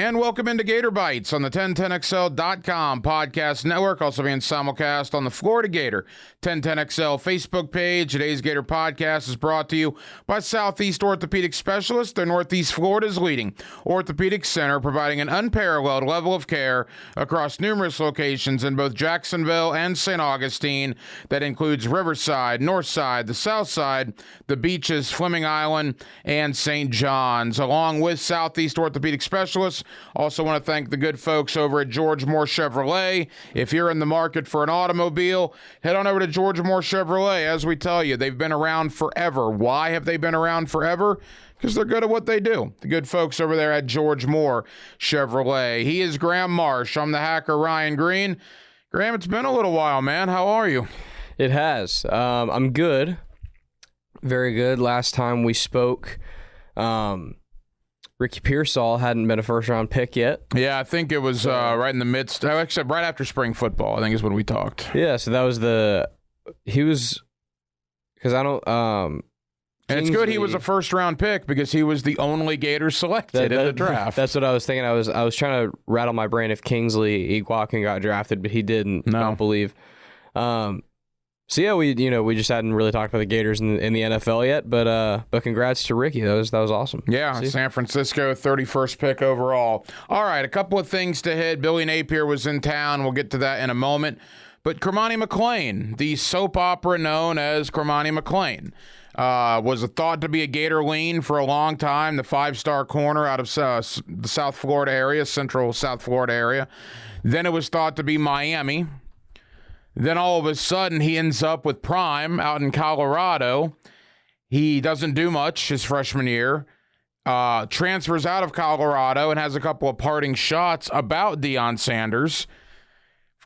And welcome into Gator Bytes on the 1010XL.com podcast network, also being simulcast on the Florida Gator 1010XL Facebook page. Today's Gator podcast is brought to you by Southeast Orthopedic Specialists. They're Northeast Florida's leading orthopedic center, providing an unparalleled level of care across numerous locations in both Jacksonville and St. Augustine. That includes Riverside, Northside, the South Side, the beaches, Fleming Island, and St. John's. Along with Southeast Orthopedic Specialists, also want to thank the good folks over at George Moore Chevrolet. If you're in the market for an automobile, head on over to George Moore Chevrolet. As we tell you, they've been around forever. Why have they been around forever? Because they're good at what they do. The good folks over there at George Moore Chevrolet. He is Graham Marsh. I'm the hacker, Ryan Green. Graham, it's been a little while, man. How are you? It has. I'm good. Very good. Last time we spoke, Ricky Pearsall hadn't been a first-round pick yet. Yeah, I think it was right in the midst, actually right after spring football, I think is when we talked. Yeah, so that was because I don't, and it's good he was a first-round pick because he was the only Gator selected in the draft. That's what I was thinking. I was trying to rattle my brain if Kingsley Eguakin got drafted, but he didn't, I don't believe. So yeah, we just hadn't really talked about the Gators in the NFL yet, but congrats to Ricky. That was awesome. Yeah, San Francisco, 31st pick overall. All right, a couple of things to hit. Billy Napier was in town. We'll get to that in a moment. But Cormani McClain, the soap opera known as Cormani McClain, was thought to be a Gator lean for a long time. The 5-star corner out of the South Florida area, central South Florida area. Then it was thought to be Miami. Then all of a sudden, he ends up with Prime out in Colorado. He doesn't do much his freshman year. Transfers out of Colorado and has a couple of parting shots about Deion Sanders.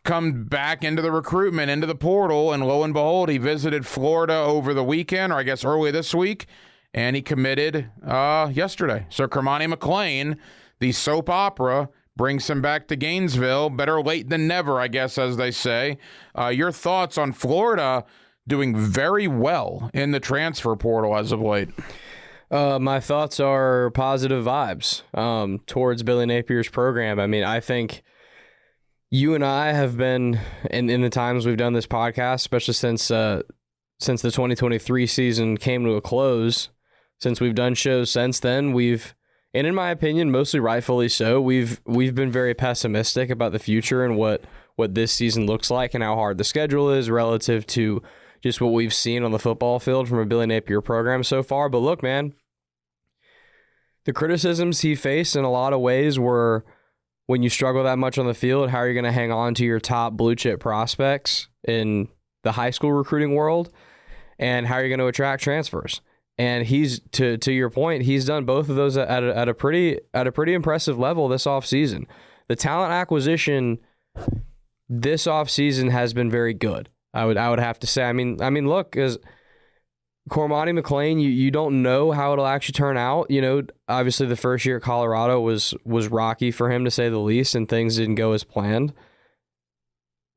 Come back into the recruitment, into the portal, and lo and behold, he visited Florida over the weekend, or I guess early this week, and he committed yesterday. So Cormani McClain, the soap opera, brings him back to Gainesville. Better late than never, I guess, as they say. Your thoughts on Florida doing very well in the transfer portal as of late? My thoughts are positive vibes towards Billy Napier's program. I mean, I think you and I have been, in the times we've done this podcast, especially since the 2023 season came to a close, since we've done shows since then, and in my opinion, mostly rightfully so, we've been very pessimistic about the future and what this season looks like and how hard the schedule is relative to just what we've seen on the football field from a Billy Napier program so far. But look, man, the criticisms he faced in a lot of ways were, when you struggle that much on the field, how are you going to hang on to your top blue chip prospects in the high school recruiting world, and how are you going to attract transfers? And he's, to your point, he's done both of those at a pretty impressive level this offseason. The talent acquisition this offseason has been very good. I would have to say. I mean, look, as Cormani McClain, you don't know how it'll actually turn out. You know, obviously the first year at Colorado was rocky for him, to say the least, and things didn't go as planned.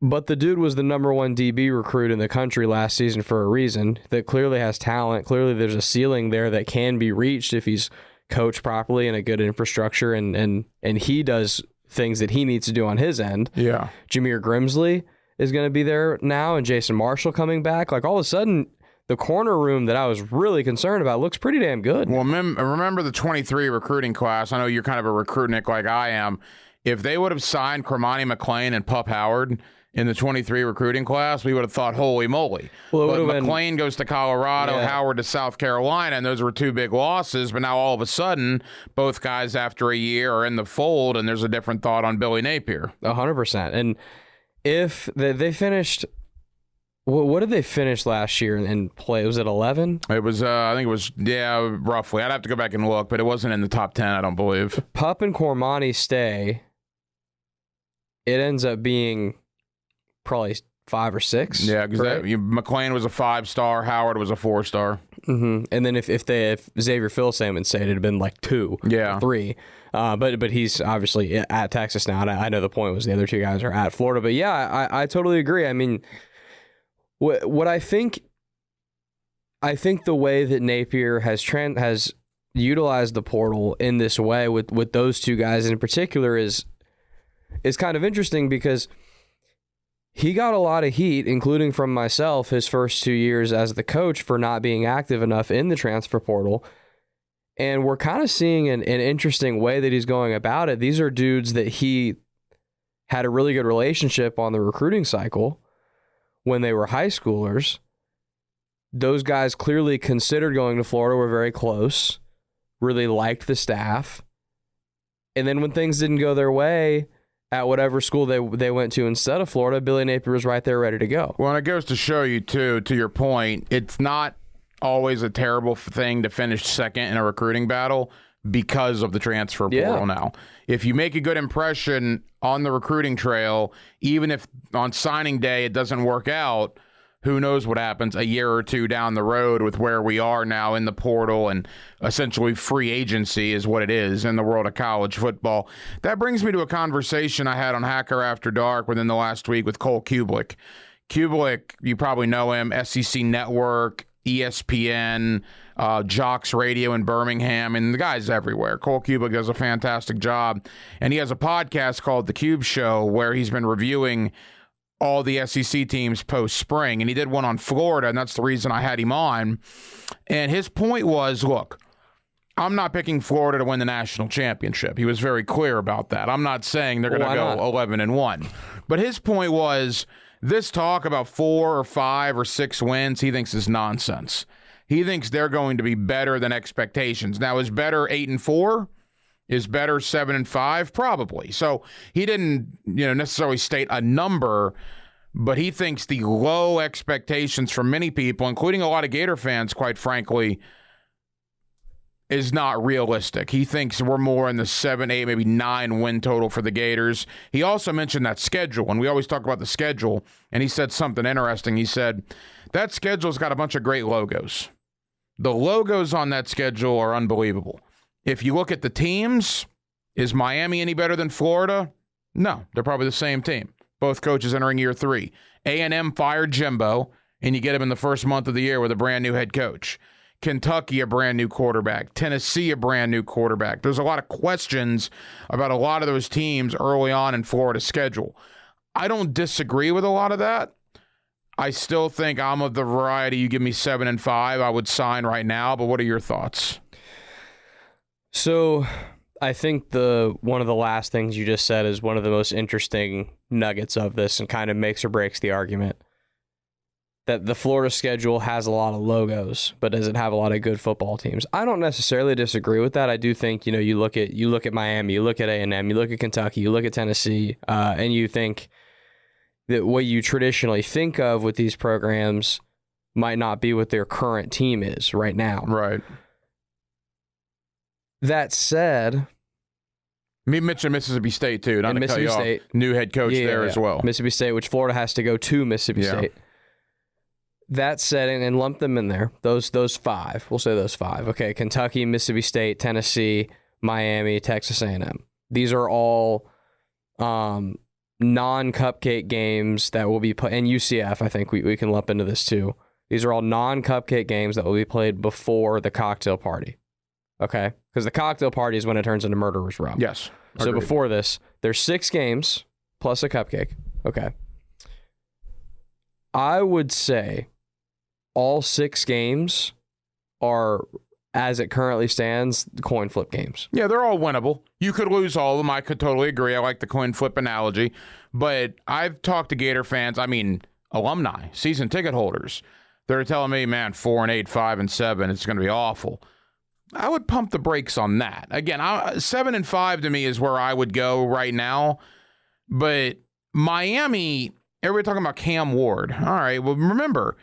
But the dude was the number one DB recruit in the country last season for a reason. That clearly has talent. Clearly there's a ceiling there that can be reached if he's coached properly and a good infrastructure, and he does things that he needs to do on his end. Yeah. Jameer Grimsley is going to be there now, and Jason Marshall coming back. Like, all of a sudden, the corner room that I was really concerned about looks pretty damn good. Well, remember the 23 recruiting class. I know you're kind of a recruitnik like I am. If they would have signed Cormani McClain and Pup Howard in the 23 recruiting class, we would have thought, holy moly. Well, but McClain goes to Colorado, yeah. Howard to South Carolina, and those were two big losses. But now all of a sudden, both guys after a year are in the fold, and there's a different thought on Billy Napier. 100%. And if they finished, what did they finish last year in play? Was it 11? It was, I think it was, yeah, roughly. I'd have to go back and look, but it wasn't in the top 10, I don't believe. Pup and Cormani stay. It ends up being probably 5 or 6. Yeah, because McClain was a 5-star, Howard was a 4-star. Mm-hmm. And then if Xavier Philsaman stayed, it'd have been like 2, 3. But he's obviously at Texas now, and I know the point was the other two guys are at Florida. But yeah, I totally agree. I mean, what I think the way that Napier has utilize the portal in this way with those two guys in particular is kind of interesting because he got a lot of heat, including from myself, his first 2 years as the coach for not being active enough in the transfer portal. And we're kind of seeing an interesting way that he's going about it. These are dudes that he had a really good relationship on the recruiting cycle when they were high schoolers. Those guys clearly considered going to Florida, were very close, really liked the staff. And then when things didn't go their way at whatever school they went to instead of Florida, Billy Napier was right there ready to go. Well, and it goes to show you, too, to your point, it's not always a terrible thing to finish second in a recruiting battle because of the transfer portal now. If you make a good impression on the recruiting trail, even if on signing day it doesn't work out, who knows what happens a year or two down the road with where we are now in the portal, and essentially free agency is what it is in the world of college football. That brings me to a conversation I had on Hacker After Dark within the last week with Cole Kublik. Kublik, you probably know him, SEC Network, ESPN, Jocks Radio in Birmingham, and the guy's everywhere. Cole Kublik does a fantastic job, and he has a podcast called The Cube Show where he's been reviewing all the SEC teams post-spring, and he did one on Florida, and that's the reason I had him on. And his point was, look, I'm not picking Florida to win the national championship. He was very clear about that. I'm not saying they're going to go 11-1. But his point was, this talk about 4 or 5 or 6 wins, he thinks is nonsense. He thinks they're going to be better than expectations. Now, is better 8-4? Is better 7-5? Probably. So he didn't, necessarily state a number, but he thinks the low expectations from many people, including a lot of Gator fans, quite frankly, is not realistic. He thinks we're more in the 7, 8, maybe 9 win total for the Gators. He also mentioned that schedule, and we always talk about the schedule, and he said something interesting. He said, that schedule's got a bunch of great logos. The logos on that schedule are unbelievable. If you look at the teams, is Miami any better than Florida? No, they're probably the same team. Both coaches entering year 3. A&M fired Jimbo, and you get him in the first month of the year with a brand new head coach. Kentucky, a brand new quarterback. Tennessee, a brand new quarterback. There's a lot of questions about a lot of those teams early on in Florida's schedule. I don't disagree with a lot of that. I still think I'm of the variety, you give me 7-5, I would sign right now, but what are your thoughts? So I think one of the last things you just said is one of the most interesting nuggets of this and kind of makes or breaks the argument. That the Florida schedule has a lot of logos, but does it have a lot of good football teams? I don't necessarily disagree with that. I do think, you look at Miami, you look at A&M, you look at Kentucky, you look at Tennessee, and you think that what you traditionally think of with these programs might not be what their current team is right now. Right. That said, me mentioned Mississippi State too. Not to cut you off. State, new head coach there as well. Mississippi State, which Florida has to go to Mississippi State. That said, and lump them in there. Those 5. We'll say those 5. Okay, Kentucky, Mississippi State, Tennessee, Miami, Texas A&M. These are all non-cupcake games that will be played. And UCF, I think we can lump into this too. These are all non-cupcake games that will be played before the cocktail party. Okay? Because the cocktail party is when it turns into murderer's row. Yes. So before this, there's 6 games plus a cupcake. Okay. I would say all 6 games are, as it currently stands, coin flip games. Yeah, they're all winnable. You could lose all of them. I could totally agree. I like the coin flip analogy. But I've talked to Gator fans, alumni, season ticket holders. They're telling me, man, 4-8, 5-7, it's going to be awful. I would pump the brakes on that. Again, 7-5 to me is where I would go right now. But Miami, everybody talking about Cam Ward. All right, well, remember,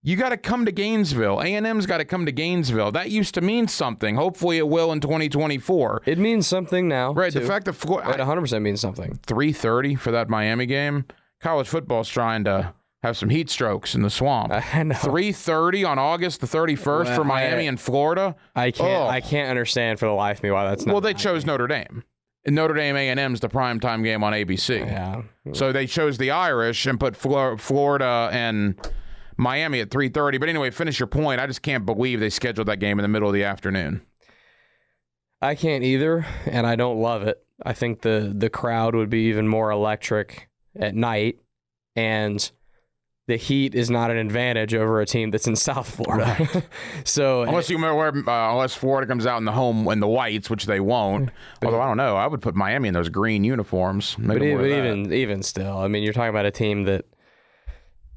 you got to come to Gainesville. A&M's got to come to Gainesville. That used to mean something. Hopefully it will in 2024. It means something now. Right, too. the fact that It 100% means something. 3:30 for that Miami game. College football's trying to have some heat strokes in the swamp. I know. 3:30 on August the 31st for Miami and Florida. I can't understand for the life of me why that's not. Well, they chose Notre Dame. And Notre Dame A&M's the primetime game on ABC. Yeah. So they chose the Irish and put Florida and Miami at 3:30. But anyway, finish your point. I just can't believe they scheduled that game in the middle of the afternoon. I can't either, and I don't love it. I think the crowd would be even more electric at night, and the heat is not an advantage over a team that's in South Florida. Right. So unless Florida comes out in the whites, which they won't. Although I don't know, I would put Miami in those green uniforms. But even still, I mean, you're talking about a team that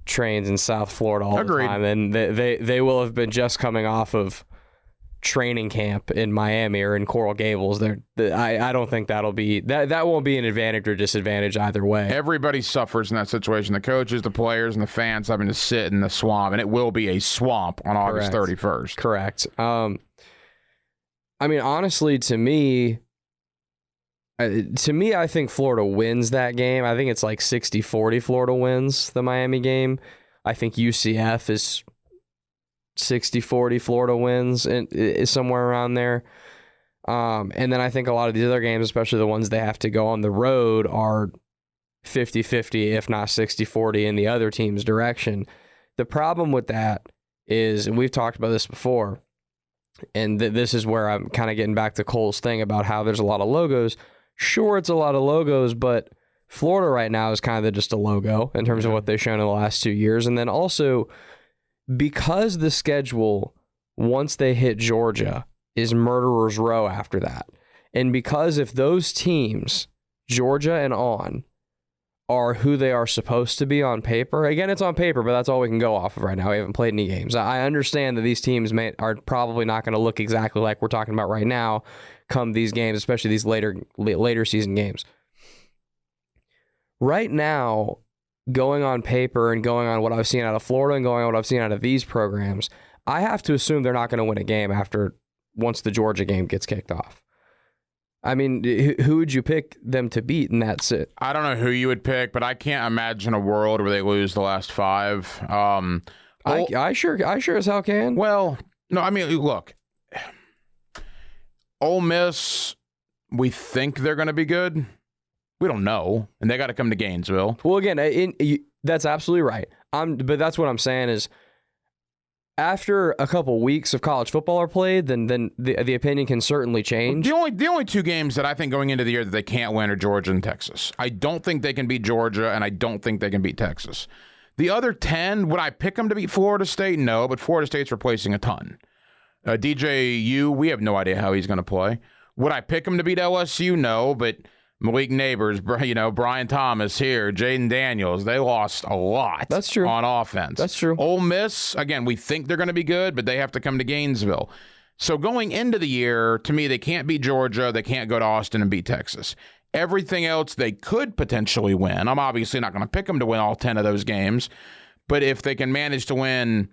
trains in South Florida all the time, and they will have been just coming off of training camp in Miami or in Coral Gables. I don't think that'll be that won't be an advantage or disadvantage either way. Everybody suffers in that situation. The coaches, the players, and the fans having to sit in the swamp, and it will be a swamp on August 31st. Correct. I mean, honestly, to me, I think Florida wins that game. I think it's like 60-40 Florida wins the Miami game. I think UCF is 60-40 Florida wins and is somewhere around there. And then I think a lot of these other games, especially the ones they have to go on the road, are 50-50, if not 60-40 in the other team's direction. The problem with that is, and we've talked about this before, and this is where I'm kind of getting back to Cole's thing about how there's a lot of logos. Sure, it's a lot of logos, but Florida right now is kind of just a logo in terms of what they've shown in the last 2 years. And then also, because the schedule, once they hit Georgia, is murderer's row after that. And because if those teams, Georgia and on, are who they are supposed to be on paper, again, it's on paper, but that's all we can go off of right now. We haven't played any games. I understand that these teams are probably not going to look exactly like we're talking about right now come these games, especially these later season games. Right now, going on paper and going on what I've seen out of Florida and going on what I've seen out of these programs, I have to assume they're not going to win a game once the Georgia game gets kicked off. I mean, who would you pick them to beat in that sit? I don't know who you would pick, but I can't imagine a world where they lose the last 5. I sure as hell can. Well, no, I mean, look, Ole Miss, we think they're going to be good. We don't know, and they got to come to Gainesville. Well, again, that's absolutely right. But that's what I'm saying is, after a couple weeks of college football are played, then the opinion can certainly change. The only 2 games that I think going into the year that they can't win are Georgia and Texas. I don't think they can beat Georgia, and I don't think they can beat Texas. The other 10, would I pick them to beat Florida State? No, but Florida State's replacing a ton. DJU, we have no idea how he's going to play. Would I pick him to beat LSU? No, but Malik Neighbors, Brian Thomas here, Jaden Daniels, they lost a lot. That's true. On offense. That's true. Ole Miss, again, we think they're going to be good, but they have to come to Gainesville. So going into the year, to me, they can't beat Georgia. They can't go to Austin and beat Texas. Everything else they could potentially win. I'm obviously not going to pick them to win all 10 of those games, but if they can manage to win,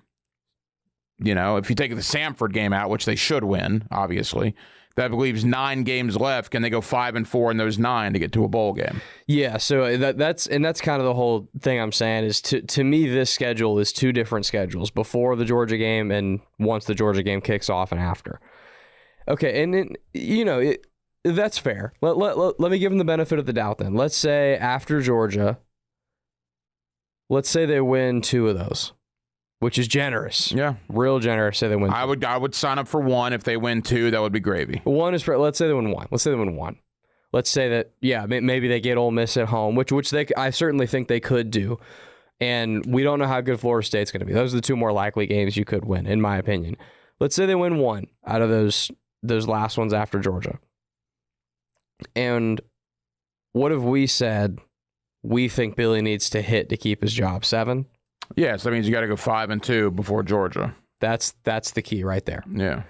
if you take the Samford game out, which they should win, obviously, that leaves 9 games left. Can they go 5-4 in those 9 to get to a bowl game? Yeah, so that's kind of the whole thing I'm saying is to me this schedule is 2 different schedules, before the Georgia game and once the Georgia game kicks off and after. Okay, and then, that's fair. Let me give them the benefit of the doubt then. Let's say after Georgia, let's say they win 2 of those, which is generous. Yeah. Real generous. Say they win 2. I would sign up for 1. If they win 2, that would be gravy. 1 is, let's say they win 1. Let's say that, maybe they get Ole Miss at home, which I certainly think they could do. And we don't know how good Florida State's going to be. Those are the 2 more likely games you could win, in my opinion. Let's say they win 1 out of those last ones after Georgia. And what have we said we think Billy needs to hit to keep his job? 7? Yes, that means you got to go 5-2 before Georgia. That's the key right there. Yeah.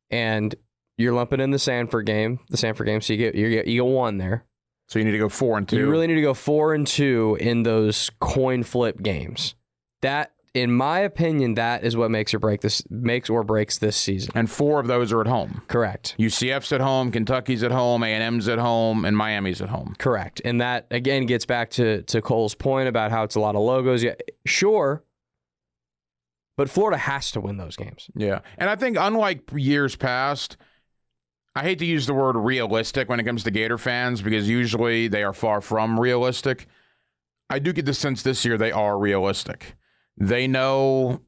And you're lumping in the Sanford game, so you get 1 there. So you need to go 4-2. You really need to go 4-2 in those coin flip games. That, in my opinion, that is what makes or breaks this season. And 4 of those are at home. Correct. UCF's at home, Kentucky's at home, A&M's at home, and Miami's at home. Correct. And that, again, gets back to Cole's point about how it's a lot of logos. Yeah, sure, but Florida has to win those games. Yeah. And I think unlike years past, I hate to use the word realistic when it comes to Gator fans because usually they are far from realistic. I do get the sense this year they are realistic. They know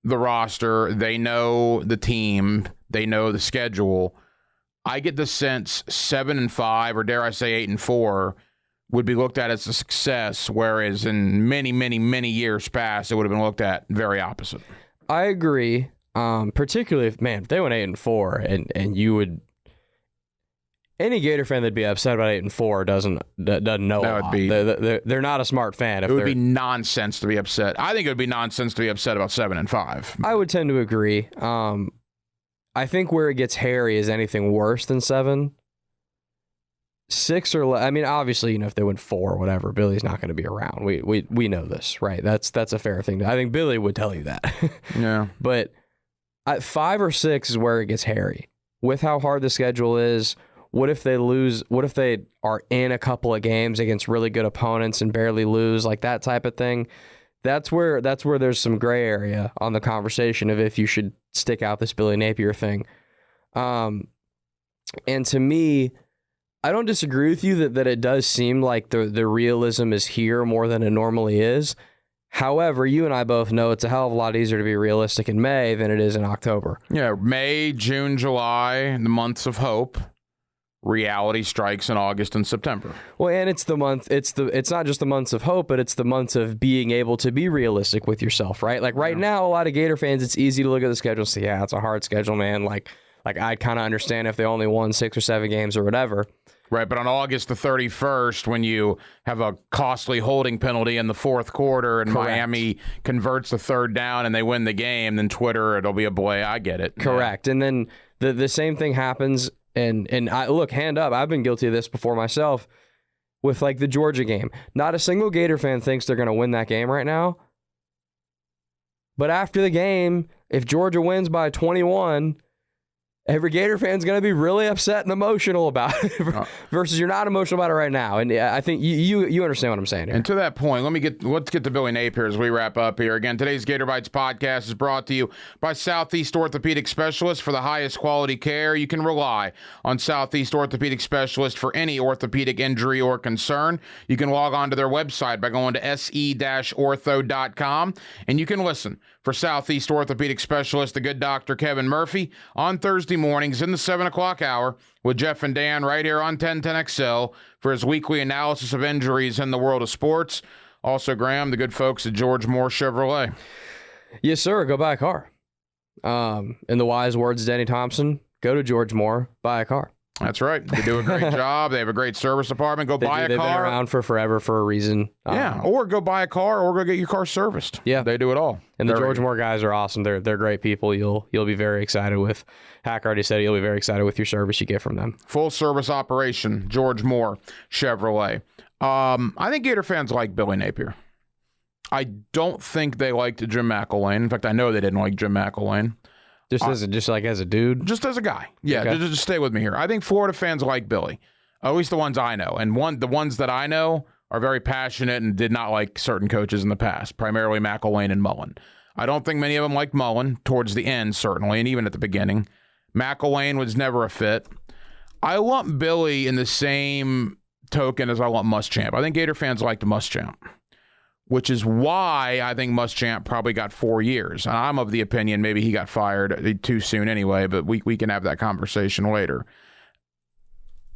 the roster. They know the team. They know the schedule. I get the sense 7-5, or dare I say 8-4, would be looked at as a success, whereas in many, many, many years past, it would have been looked at very opposite. I agree. Particularly if they went 8-4, and you would, any Gator fan that'd be upset about 8-4 doesn't know a lot. They're not a smart fan. It would be nonsense to be upset. I think it would be nonsense to be upset about 7-5. I would tend to agree. I think where it gets hairy is anything worse than 7. 6 or less. I mean, obviously, if they went 4 or whatever, Billy's not going to be around. We know this, right? That's a fair thing. I think Billy would tell you that. Yeah. But at 5 or 6 is where it gets hairy. With how hard the schedule is, what if they lose? What if they are in a couple of games against really good opponents and barely lose, like that type of thing? That's where there's some gray area on the conversation of if you should stick out this Billy Napier thing. And to me, I don't disagree with you that it does seem like the realism is here more than it normally is. However, you and I both know it's a hell of a lot easier to be realistic in May than it is in October. Yeah, May, June, July, the months of hope. Reality strikes in August and September. Well, and it's not just the months of hope, but it's the months of being able to be realistic with yourself, right? Like right now, a lot of Gator fans, it's easy to look at the schedule and say, yeah, it's a hard schedule, man. Like I'd kind of understand if they only won 6 or 7 games or whatever. Right, but on August the 31st, when you have a costly holding penalty in the fourth quarter and Correct. Miami converts the third down and they win the game, then Twitter, it'll be a boy, I get it. Correct. Yeah. And then the same thing happens, and I look, hand up, I've been guilty of this before myself with like the Georgia game. Not a single Gator fan thinks they're going to win that game right now. But after the game, if Georgia wins by 21, every Gator fan's going to be really upset and emotional about it versus you're not emotional about it right now. And I think you understand what I'm saying here. And to that point, let's get to Billy Napier as we wrap up here. Again, today's Gator Bytes podcast is brought to you by Southeast Orthopedic Specialists. For the highest quality care, you can rely on Southeast Orthopedic Specialists for any orthopedic injury or concern. You can log on to their website by going to se-ortho.com, and you can listen for Southeast Orthopedic Specialist, the good Dr. Kevin Murphy, on Thursday mornings in the 7 o'clock hour with Jeff and Dan right here on 1010XL for his weekly analysis of injuries in the world of sports. Also, Graham, the good folks at George Moore Chevrolet. Yes, sir. Go buy a car. In the wise words of Denny Thompson, go to George Moore, buy a car. That's right. They do a great job. They have a great service department. Go buy a car. They've been around for forever for a reason. Yeah, or go buy a car or go get your car serviced. Yeah. They do it all. And the George Moore guys are awesome. They're great people. You'll be very excited with. Hack already said you'll be very excited with your service you get from them. Full service operation, George Moore Chevrolet. I think Gator fans like Billy Napier. I don't think they liked Jim McClain. In fact, I know they didn't like Jim McClain. Just as a dude? Just as a guy. Yeah, okay. just stay with me here. I think Florida fans like Billy, at least the ones I know. And the ones that I know are very passionate and did not like certain coaches in the past, primarily McClain and Mullen. I don't think many of them liked Mullen towards the end, certainly, and even at the beginning. McClain was never a fit. I lump Billy in the same token as I lump Muschamp. I think Gator fans liked Muschamp, which is why I think Muschamp probably got 4 years. And I'm of the opinion maybe he got fired too soon anyway, but we can have that conversation later.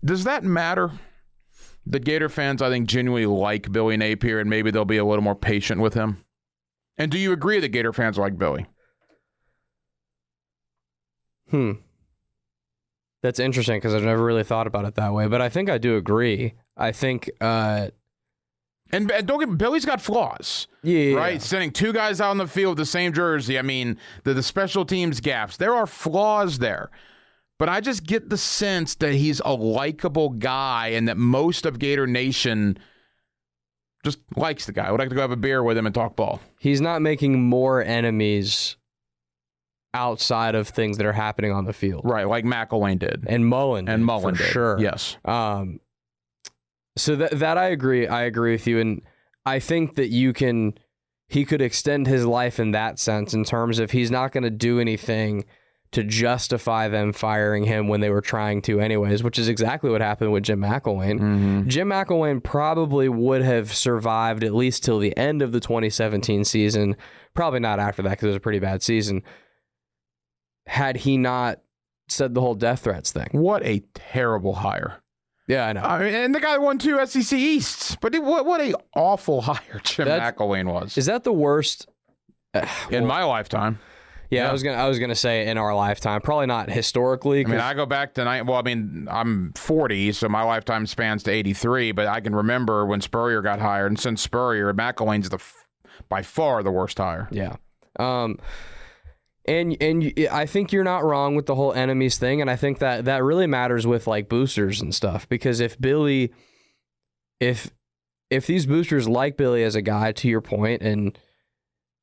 Does that matter? The Gator fans, I think, genuinely like Billy Napier, and maybe they'll be a little more patient with him. And do you agree that Gator fans like Billy? That's interesting because I've never really thought about it that way, but I think I do agree. I think... And don't get Billy's got flaws. Yeah. Right? Sending 2 guys out on the field with the same jersey. I mean, the special teams gaps. There are flaws there. But I just get the sense that he's a likable guy and that most of Gator Nation just likes the guy. Would like to go have a beer with him and talk ball. He's not making more enemies outside of things that are happening on the field. Right, like McClain did. And Mullen did. For did. sure. Yes. So that I agree. I agree with you. And I think that he could extend his life in that sense in terms of he's not going to do anything to justify them firing him when they were trying to anyways, which is exactly what happened with Jim McClain. Mm-hmm. Jim McClain probably would have survived at least till the end of the 2017 season. Probably not after that because it was a pretty bad season. Had he not said the whole death threats thing. What a terrible hire. Yeah, I know. I mean, and the guy won 2 SEC Easts. But what a awful hire Jim McElwain was. Is that the worst? In my lifetime. Yeah, I was gonna say in our lifetime. Probably not historically. I mean, I go back to I'm 40, so my lifetime spans to 83. But I can remember when Spurrier got hired, and since Spurrier, McElwain's by far the worst hire. Yeah. And I think you're not wrong with the whole enemies thing, and I think that really matters with like boosters and stuff, because if these boosters like Billy as a guy, to your point, and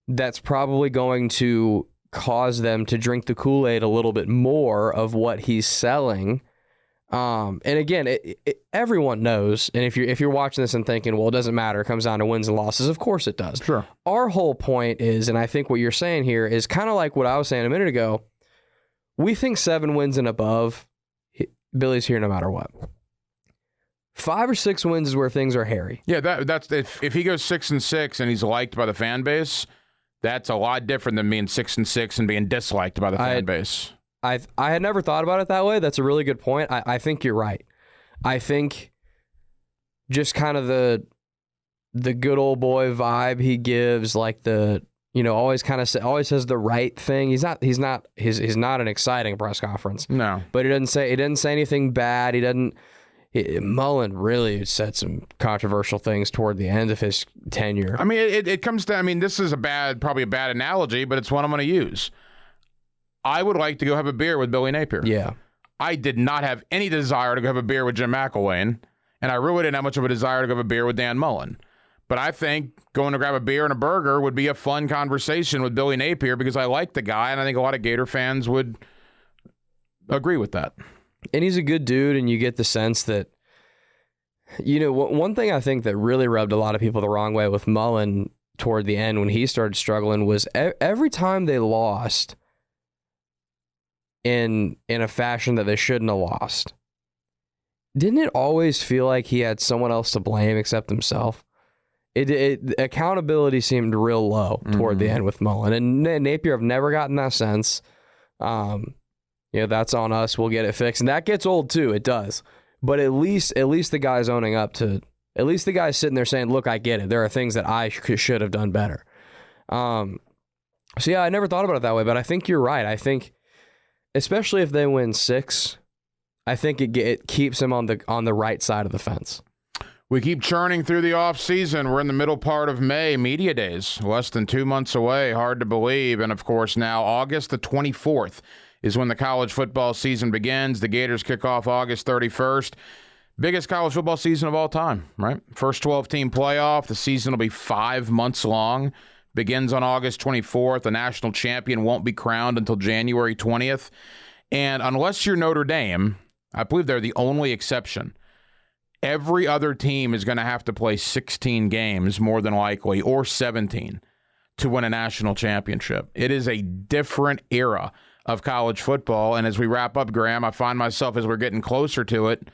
that's probably going to cause them to drink the Kool-Aid a little bit more of what he's selling. And again, everyone knows, and if you're watching this and thinking, well, it doesn't matter, it comes down to wins and losses, of course it does. Sure. Our whole point is, and I think what you're saying here is kind of like what I was saying a minute ago, we think 7 wins and above, Billy's here no matter what. 5 or 6 wins is where things are hairy. Yeah, that's if he goes 6-6 and he's liked by the fan base, that's a lot different than being 6-6 and being disliked by the fan base. I had never thought about it that way. That's a really good point. I think you're right. I think just kind of the good old boy vibe he gives, like always says the right thing. He's not an exciting press conference. No, but he didn't say anything bad. Mullen really said some controversial things toward the end of his tenure. I mean, it comes to, this is probably a bad analogy, but it's one I'm going to use. I would like to go have a beer with Billy Napier. Yeah. I did not have any desire to go have a beer with Jim McElwain, and I really didn't have much of a desire to go have a beer with Dan Mullen. But I think going to grab a beer and a burger would be a fun conversation with Billy Napier, because I like the guy, and I think a lot of Gator fans would agree with that. And he's a good dude, and you get the sense that, one thing I think that really rubbed a lot of people the wrong way with Mullen toward the end when he started struggling was every time they lost in a fashion that they shouldn't have lost, didn't it always feel like he had someone else to blame except himself? Accountability seemed real low toward the end with Mullen, and Napier have never gotten that sense. That's on us. We'll get it fixed, and that gets old too. It does, but at least the guy's owning up to. At least the guy's sitting there saying, "Look, I get it. There are things that I should have done better." So yeah, I never thought about it that way, but I think you're right. I think, especially if they win 6, I think it keeps them on the right side of the fence. We keep churning through the offseason. We're in the middle part of May, media days, less than 2 months away. Hard to believe. And, of course, now August the 24th is when the college football season begins. The Gators kick off August 31st. Biggest college football season of all time, right? First 12-team playoff. The season will be 5 months long. Begins on August 24th. The national champion won't be crowned until January 20th. And unless you're Notre Dame, I believe they're the only exception, every other team is going to have to play 16 games, more than likely, or 17, to win a national championship. It is a different era of college football. And as we wrap up, Graham, I find myself, as we're getting closer to it,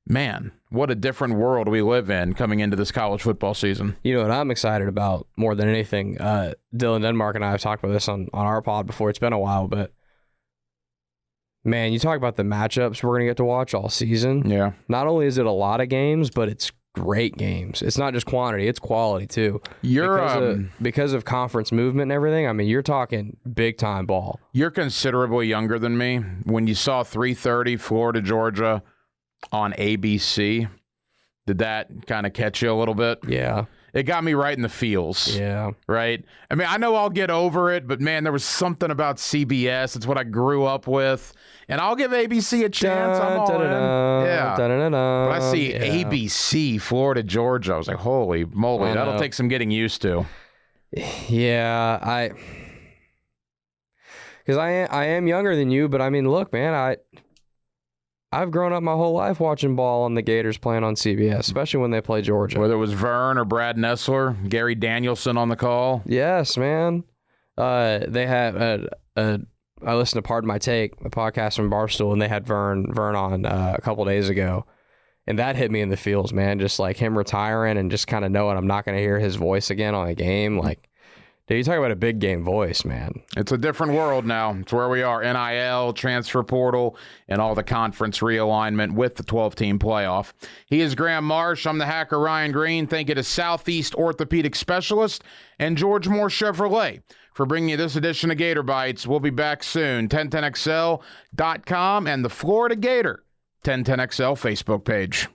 man, what a different world we live in coming into this college football season. You know what I'm excited about more than anything? Dylan Denmark and I have talked about this on our pod before. It's been a while, but man, you talk about the matchups we're going to get to watch all season. Yeah. Not only is it a lot of games, but it's great games. It's not just quantity, it's quality too. Because of conference movement and everything, I mean, you're talking big time ball. You're considerably younger than me. When you saw 3:30 Florida, Georgia on ABC, did that kind of catch you a little bit? Yeah. It got me right in the feels. Yeah. Right? I mean, I know I'll get over it, but man, there was something about CBS. It's what I grew up with. And I'll give ABC a chance. I'm all in. Yeah. But I see ABC, Florida, Georgia. I was like, holy moly, that'll take some getting used to. Yeah. Because I am younger than you, but I mean, look, man, I've grown up my whole life watching ball on the Gators playing on CBS, especially when they play Georgia. Whether it was Vern or Brad Nessler, Gary Danielson on the call. Yes, man. They had I listened to Pardon My Take, a podcast from Barstool, and they had Vern on a couple days ago, and that hit me in the feels, man. Just like him retiring and just kind of knowing I'm not going to hear his voice again on a game, like Dude, you talk about a big game voice, man. It's a different world now. It's where we are. NIL, transfer portal, and all the conference realignment with the 12-team playoff. He is Graham Marsh. I'm the hacker Ryan Green. Thank you to Southeast Orthopedic Specialist and George Moore Chevrolet for bringing you this edition of Gator Bytes. We'll be back soon. 1010XL.com and the Florida Gator 1010XL Facebook page.